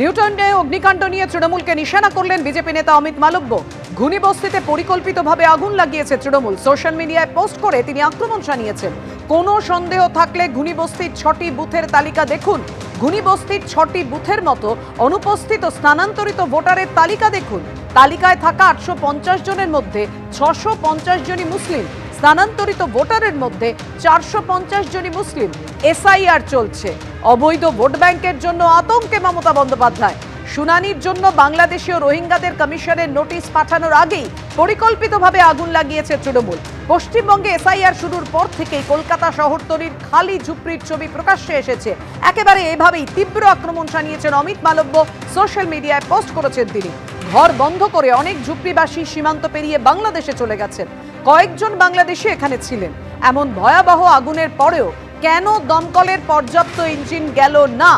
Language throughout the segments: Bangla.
নিউটাউনে অগ্নিকাণ্ড নিয়ে তৃণমূলকে নিশানা করলেন বিজেপি নেতা অমিত মালব্য। ঘুনি বস্তিতে পরিকল্পিতভাবে আগুন লাগিয়েছে তৃণমূল। সোশ্যাল মিডিয়ায় পোস্ট করে তিনি আক্রমণ শানিয়েছেন। কোনো সন্দেহ থাকলে ঘুনি বস্তির 6টি বুথের তালিকা দেখুন। ঘুনি বস্তির 6টি বুথের মতো অনুপস্থিত স্থানান্তরিত ভোটারের তালিকা দেখুন। তালিকায় থাকা 850 জনের মধ্যে 650 জনই মুসলিম। স্থানান্তরিত ভোটারের মধ্যে 450 জনই মুসলিম। এসআইআর চলছে। অবৈধ ভোট ব্যাংকের জন্য আতঙ্কে মমতা বন্দ্যোপাধ্যায়। শুনানির জন্য বাংলাদেশীয় রোহিঙ্গাদের কমিশনের নোটিশ পাঠানোর আগেই পরিকল্পিতভাবে আগুন লাগিয়েছে তৃণমূল। পশ্চিমবঙ্গে এসআইআর শুরুর পর থেকেই কলকাতা শহরতলির খালি ঝুপড়ির ছবি প্রকাশ্যে এসেছে। একেবারে এভাবেই তীব্র আক্রমণ শানিয়েছেন অমিত মালব্য। সোশ্যাল মিডিয়ায় পোস্ট করেছেন তিনি। ঘর বন্ধ করে অনেক ঝুপড়িবাসী সীমান্ত পেরিয়ে বাংলাদেশে চলে গেছেন। কয়েকজন বাংলাদেশি এখানে ছিলেন। এমন ভয়াবহ আগুনের পরেও কেন দমকলের পর্যাপ্ত ইঞ্জিন গেল না,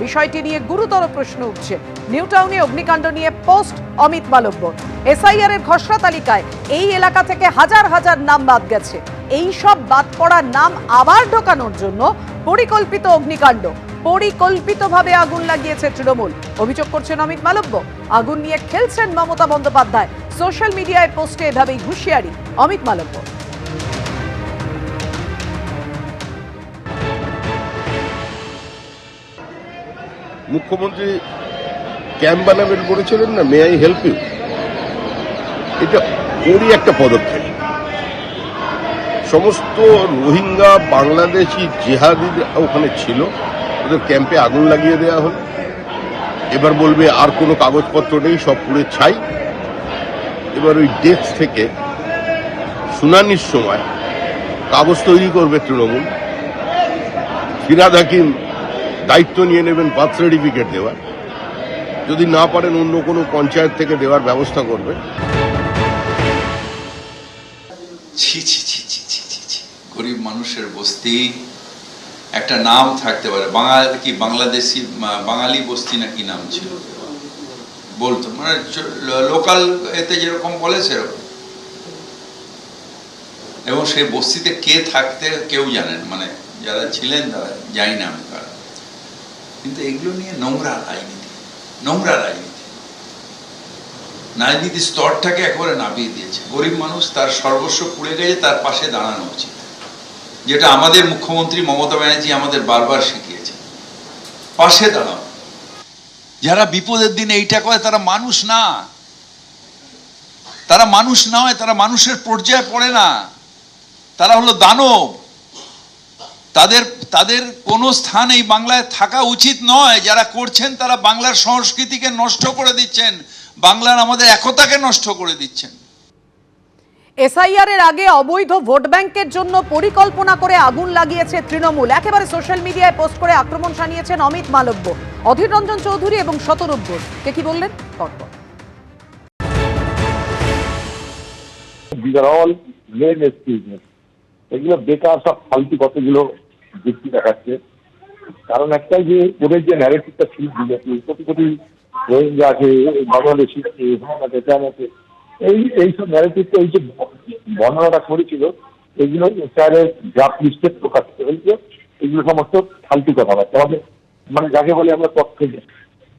বিষয়টি নিয়ে গুরুতর প্রশ্ন উঠছে। নিউটাউনে অগ্নিকাণ্ড নিয়ে পোস্ট অমিত মালব্য। এসআইআর এর খসড়া তালিকায় এই এলাকা থেকে হাজার হাজার নাম বাদ গেছে। এই সব বাদ পড়া নাম আবার ঢোকানোর জন্য পরিকল্পিত অগ্নিকাণ্ড। পরিকল্পিতভাবে আগুন লাগিয়েছে তৃণমূল, অভিযোগ করছেন অমিত মালব্য। আগুন নিয়ে খেলছেন মমতা বন্দ্যোপাধ্যায়। সোশ্যাল মিডিয়ায় পোস্টে এভাবেই হুঁশিয়ারি অমিত মালব্য। মুখ্যমন্ত্রী ক্যাম্প বানাবেন বলেছিলেন না, মে আই হেল্প ইউ, এটা ওরই একটা পদক্ষেপ। সমস্ত রোহিঙ্গা বাংলাদেশি জেহাদিরা ওখানে ছিল, ওদের ক্যাম্পে আগুন লাগিয়ে দেওয়া হলো। এবার বলবে আর কোনো কাগজপত্র নেই, সব পুড়ে ছাই। এবার ওই ডেস্ক থেকে শুনানির সময় কাগজ তৈরি করবে তৃণমূল। ফিরহাদ হাকিম দায়িত্ব নিয়ে নেবেন বার্থ সার্টিফিকেট দেওয়ার। যদি না পারেন অন্য কোনো পঞ্চায়েত থেকে দেওয়ার ব্যবস্থা করবে। ছি ছি ছি ছি ছি ছি ছি, গরিব মানুষের বস্তি একটা নাম থাকতে পারে। বাংলাদেশি বাঙালি বস্তি নাকি নাম ছিল বলতো, মানে লোকাল এতে যেরকম বলে সেরকম। এবং সেই বস্তিতে কে থাকতে কেউ জানেন, মানে যারা ছিলেন তারা জানি না আমি কারা। কিন্তু এগুলো নিয়ে নোংরা রাজনীতি স্তরটাকে একেবারে নামিয়ে দিয়েছে। গরিব মানুষ তার সর্বস্ব পুড়ে গেছে, তার পাশে দাঁড়ানো উচিত, যেটা আমাদের মুখ্যমন্ত্রী মমতা ব্যানার্জি আমাদের বারবার শিখিয়েছে, পাশে দাঁড়ানো। যারা বিপদের দিনে এইটা করে তারা মানুষ না, তারা মানুষ নয়, তারা মানুষের পর্যায়ে পড়ে না, তারা হলো দানব। তাদের কোনো স্থান এই বাংলায় থাকা উচিত নয়। যারা করছেন তারা বাংলার সংস্কৃতিকে নষ্ট করে দিচ্ছেন, বাংলার আমাদের একতাকে নষ্ট করে দিচ্ছেন। এসআইআর এর আগে অবৈধ ভোট ব্যাংকের জন্য পরিকল্পনা করে আগুন লাগিয়েছে তৃণমূল। একেবারে সোশ্যাল মিডিয়ায় পোস্ট করে আক্রমণ শানিয়েছেন অমিত মালব্য। অধীর রঞ্জন চৌধুরী এবং শতরূপ ঘোষ কে কি বললেন পরপর। এগুলো বেকার সব ফালতু কতগুলো যুক্তি দেখাচ্ছে। কারণ একটাই যে ওদের যে ন্যারেটিভটা ছিল, কোটি কোটি রোহিঙ্গা আছে, বাংলাদেশি আছে, আছে, এইসব ন্যারেটিভটা এই যে বর্ণনাটা করেছিল, এগুলো এসআইআরের ড্রাফট লিস্টে প্রকাশিত হয়েছে। এগুলো সমস্ত ফালতু কথাবার্তা, আমাদের মানে যাকে বলে আমরা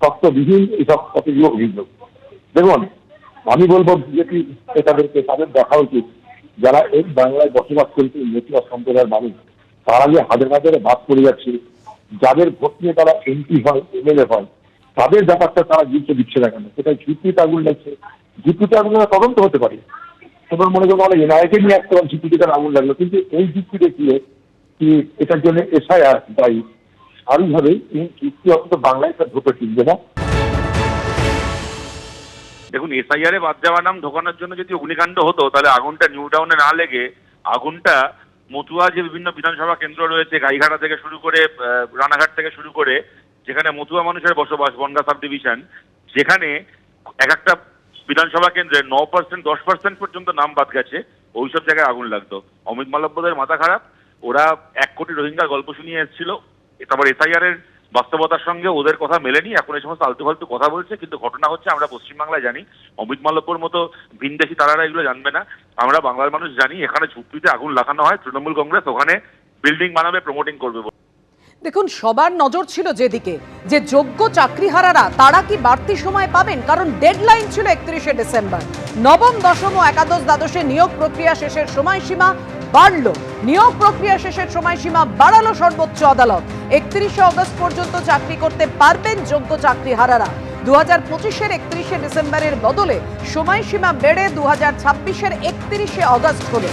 তথ্যবিহীন এইসব কতগুলো অভিযোগ। দেখুন, আমি বলবো বিজেপি তাদের দেখা উচিত, যারা এই বাংলায় বসবাস করছে নেতিবা সম্প্রদায়ের মানুষ, তারা যে হাজার হাজারে বাদ পড়ে যাচ্ছে, যাদের ভোট নিয়ে তারা এমপি হয়, এমএলএ হয়, তাদের ব্যাপারটা তারা গুরুত্ব দিচ্ছে না কেন? সেটা ঝুঁকিতে আগুন লাগছে, ঝুঁকিতে আগুন তদন্ত হতে পারে। তোমার মনে করো আমরা এনআইকে নিয়ে একটা ঝুঁকিতে তার আগুন লাগলো, কিন্তু এই যুক্তি দেখিয়ে কি এটার জন্য এসআইআর দায়ী, স্বাভাবিকভাবে এই যুক্তি অন্তত বাংলায় তার ঢোকে টিকবে না। দেখুন, এসআইআর এ বাদ দেওয়া নাম ঢোকানোর জন্য যদি অগ্নিকাণ্ড হতো, তাহলে আগুনটা নিউটাউনে না লেগে আগুনটা মতুয়া যে বিভিন্ন বিধানসভা কেন্দ্র রয়েছে, গাইঘাটা থেকে শুরু করে রানাঘাট থেকে শুরু করে, যেখানে মতুয়া মানুষের বসবাস, বনগা সাব ডিভিশন, যেখানে এক একটা বিধানসভা কেন্দ্রে 9%, 10% পর্যন্ত নাম বাদ গেছে, ওইসব জায়গায় আগুন লাগতো। অমিত মালব্যদের মাথা খারাপ। ওরা 1 কোটি রোহিঙ্গার গল্প শুনিয়ে এসেছিল, তারপর এসআইআর এর বাস্তবতার সঙ্গে ওদের কথা মেলেনি, এখন এই সমস্ত আলতু ফালতু কথা বলছে। কিন্তু ঘটনা হচ্ছে, আমরা পশ্চিমবাংলায় জানি, অমিত মালব্যর মতো ভিনদেশি তারারা এগুলো জানবে না। আমরা বাংলার মানুষ জানি, এখানে ঝুপড়িতে আগুন লাগানো হয়, তৃণমূল কংগ্রেস ওখানে বিল্ডিং বানাবে, প্রমোটিং করবে। দেখুন, সবার নজর ছিল যেদিকে, যে যোগ্য চাকরিহারারা তারা কি বাড়তি সময় পাবেন, কারণ ডেডলাইন ছিল 31শে ডিসেম্বর। নবম, দশম ও একাদশ দ্বাদশে নিয়োগ প্রক্রিয়া শেষের সময়সীমা বাড়ল। নিয়োগ প্রক্রিয়া শেষের সময়সীমা বাড়ালো সর্বোচ্চ আদালত। 31শে অগস্ট পর্যন্ত চাকরি করতে পারবেন যোগ্য চাকরিহারারা। 2025-এর 31শে ডিসেম্বরের বদলে সময়সীমা বেড়ে 2026-এর 31শে অগস্ট হলো।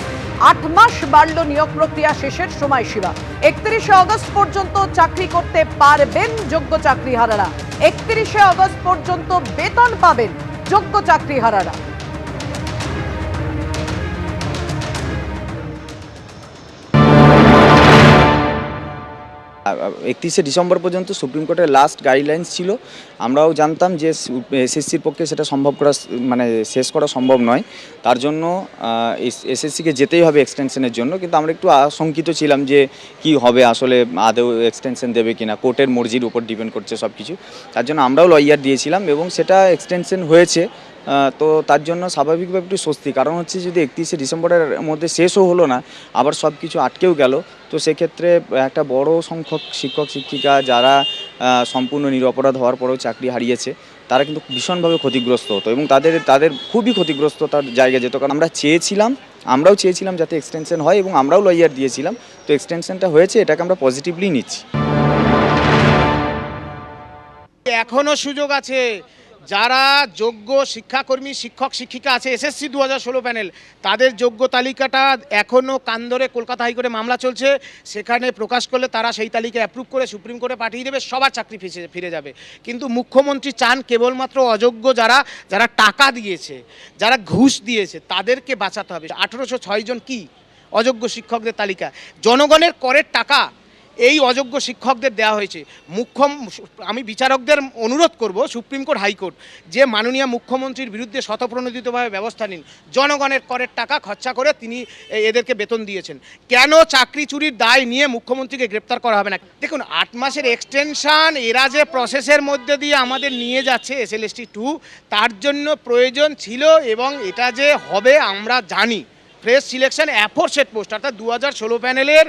8 মাস বাড়ল নিয়োগ প্রক্রিয়া শেষের সময়সীমা। 31শে অগস্ট পর্যন্ত চাকরি করতে পারবেন যোগ্য চাকরিহারারা। 31শে অগস্ট পর্যন্ত বেতন পাবেন যোগ্য চাকরিহারারা। 31শে ডিসেম্বর পর্যন্ত সুপ্রিম কোর্টের লাস্ট গাইডলাইন্স ছিল। আমরাও জানতাম যে এসএসসির পক্ষে সেটা সম্ভব করা, মানে শেষ করা সম্ভব নয়। তার জন্য এসএসসিকে যেতেই হবে এক্সটেনশনের জন্য। কিন্তু আমরা একটু আশঙ্কিত ছিলাম যে কি হবে, আসলে আদৌ এক্সটেনশন দেবে কিনা, কোর্টের মর্জির উপর ডিপেন্ড করছে সব কিছু। তার জন্য আমরাও লয়ার দিয়েছিলাম এবং সেটা এক্সটেনশন হয়েছে। তো তার জন্য স্বাভাবিকভাবে একটু স্বস্তি, কারণ হচ্ছে যদি 31শে ডিসেম্বরের মধ্যে শেষও হলো না, আবার সব কিছু আটকেও গেল, তো সেক্ষেত্রে একটা বড় সংখ্যক শিক্ষক শিক্ষিকা যারা সম্পূর্ণ নিরপরাধ হওয়ার পরেও চাকরি হারিয়েছে, তারা কিন্তু ভীষণভাবে ক্ষতিগ্রস্ত হতো এবং তাদের খুবই ক্ষতিগ্রস্ত তার জায়গা যেত। কারণ আমরাও চেয়েছিলাম যাতে এক্সটেনশন হয় এবং আমরাও লয়ার দিয়েছিলাম। তো এক্সটেনশনটা হয়েছে, এটাকে আমরা পজিটিভলি নিচ্ছি। এখনো সুযোগ আছে, যারা যোগ্য শিক্ষাকর্মী শিক্ষক শিক্ষিকা আছে এসএসসি 2016 প্যানেল, তাদের যোগ্য তালিকাটা এখনও কান ধরে কলকাতা হাইকোর্টে মামলা চলছে, সেখানে প্রকাশ করলে তারা সেই তালিকা অ্যাপ্রুভ করে সুপ্রিম কোর্টে পাঠিয়ে দেবে, সবার চাকরি ফিরে যাবে। কিন্তু মুখ্যমন্ত্রী চান কেবলমাত্র অযোগ্য যারা টাকা দিয়েছে, যারা ঘুষ দিয়েছে, তাদেরকে বাঁচাতে হবে। 1806 জন কি অযোগ্য শিক্ষকদের তালিকা, জনগণের করের টাকা এই অযোগ্য শিক্ষকদের দেওয়া হয়েছে। আমি বিচারকদের অনুরোধ করব, সুপ্রিম কোর্ট হাইকোর্ট, যে মাননীয় মুখ্যমন্ত্রীর বিরুদ্ধে স্বতঃপ্রণোদিতভাবে ব্যবস্থা নিন। জনগণের করের টাকা খরচা করে তিনি এদেরকে বেতন দিয়েছেন, কেন চাকরি চুরির দায় নিয়ে মুখ্যমন্ত্রীকে গ্রেপ্তার করা হবে না? দেখুন, 8 মাসের এক্সটেনশন এরা যে প্রসেসের মধ্যে দিয়ে আমাদের নিয়ে যাচ্ছে SLST 2, তার জন্য প্রয়োজন ছিল এবং এটা যে হবে আমরা জানি। ফ্রেশ সিলেকশন অ্যাফোরসেট পোস্ট, অর্থাৎ 2016 প্যানেলের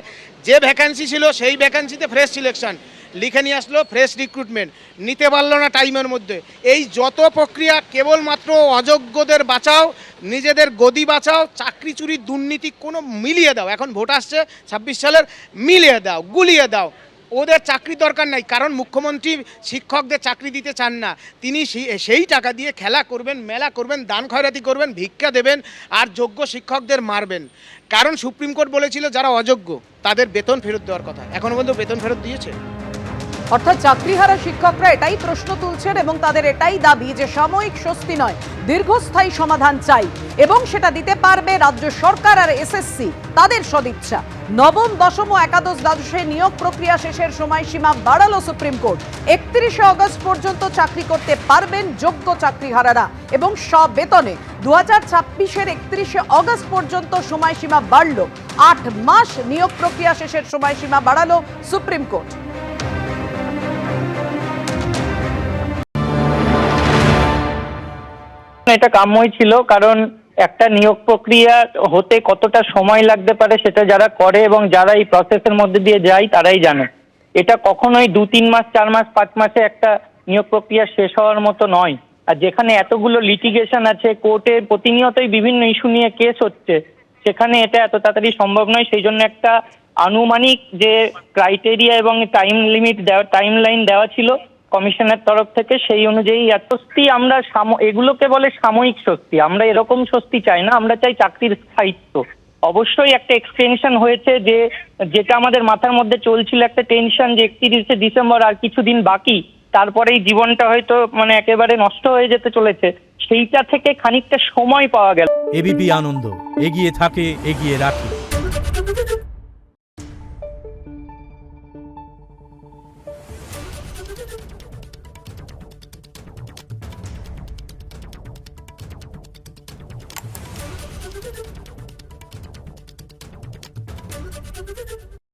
যে ভ্যাকান্সি ছিল সেই ভ্যাকান্সিতে ফ্রেশ সিলেকশন লিখে নিয়ে আসলো, ফ্রেশ রিক্রুটমেন্ট নিতে পারলো না টাইমের মধ্যে। এই যত প্রক্রিয়া কেবলমাত্র অযোগ্যদের বাঁচাও, নিজেদের গদি বাঁচাও, চাকরি চুরির দুর্নীতি কোনো মিলিয়ে দাও। এখন ভোট আসছে 26 সালের, মিলিয়ে দাও, গুলিয়ে দাও, ওদের চাকরি দরকার নাই। কারণ মুখ্যমন্ত্রী শিক্ষকদের চাকরি দিতে চান না, তিনি সেই টাকা দিয়ে খেলা করবেন, মেলা করবেন, দান খয়রাতি করবেন, ভিক্ষা দেবেন আর যোগ্য শিক্ষকদের মারবেন। কারণ সুপ্রিম কোর্ট বলেছিল যারা অযোগ্য তাদের বেতন ফেরত দেওয়ার কথা, এখনো পর্যন্ত বেতন ফেরত দিয়েছে? অর্থাৎ চাকরিহারা শিক্ষকরা এটাই প্রশ্ন তুলছেন এবং তাদের এটাই দাবি যে সাময়িক স্বস্তি নয়, দীর্ঘস্থায়ী সমাধান চাই এবং সেটা দিতে পারবে রাজ্য সরকার আর এসএসসি তাদের সদিচ্ছা। নবম, দশম ও একাদশ দ্বাদশে নিয়োগ প্রক্রিয়া শেষের সময়সীমা বাড়ালো সুপ্রিম কোর্ট। 31শে অগস্ট পর্যন্ত চাকরি করতে পারবেন যোগ্য চাকরিহারারা এবং বেতনে। 2026-এর 31শে অগস্ট পর্যন্ত সময়সীমা বাড়ল। 8 মাস নিয়োগ প্রক্রিয়া শেষের সময়সীমা বাড়ালো সুপ্রিম কোর্ট। এটা কাম্যই ছিল, কারণ একটা নিয়োগ প্রক্রিয়া হতে কতটা সময় লাগতে পারে সেটা যারা করে এবং যারা এই প্রসেসের মধ্যে দিয়ে যায় তারাই জানে। এটা কখনোই 2-3 মাস 4 মাস 5 মাসে একটা নিয়োগ প্রক্রিয়া শেষ হওয়ার মতো নয়। আর যেখানে এতগুলো লিটিগেশন আছে, কোর্টে প্রতিনিয়তই বিভিন্ন ইস্যু নিয়ে কেস হচ্ছে, সেখানে এটা এত তাড়াতাড়ি সম্ভব নয়। সেই জন্য একটা আনুমানিক যে ক্রাইটেরিয়া এবং টাইম লাইন দেওয়া ছিল কমিশনের তরফ থেকে, সেই অনুযায়ী স্বস্তি আমরা এগুলোকে বলে সাময়িক স্বস্তি। আমরা এরকম স্বস্তি চাই না, আমরা চাই চাকরির স্থায়িত্ব। অবশ্যই একটা এক্সটেনশন হয়েছে, যেটা আমাদের মাথার মধ্যে চলছিল একটা টেনশন যে 31শে ডিসেম্বর আর কিছুদিন বাকি, তারপরেই জীবনটা হয়তো মানে একেবারে নষ্ট হয়ে যেতে চলেছে, সেইটা থেকে খানিকটা সময় পাওয়া গেল। এবিপি আনন্দ, এগিয়ে থাকে, এগিয়ে রাখে।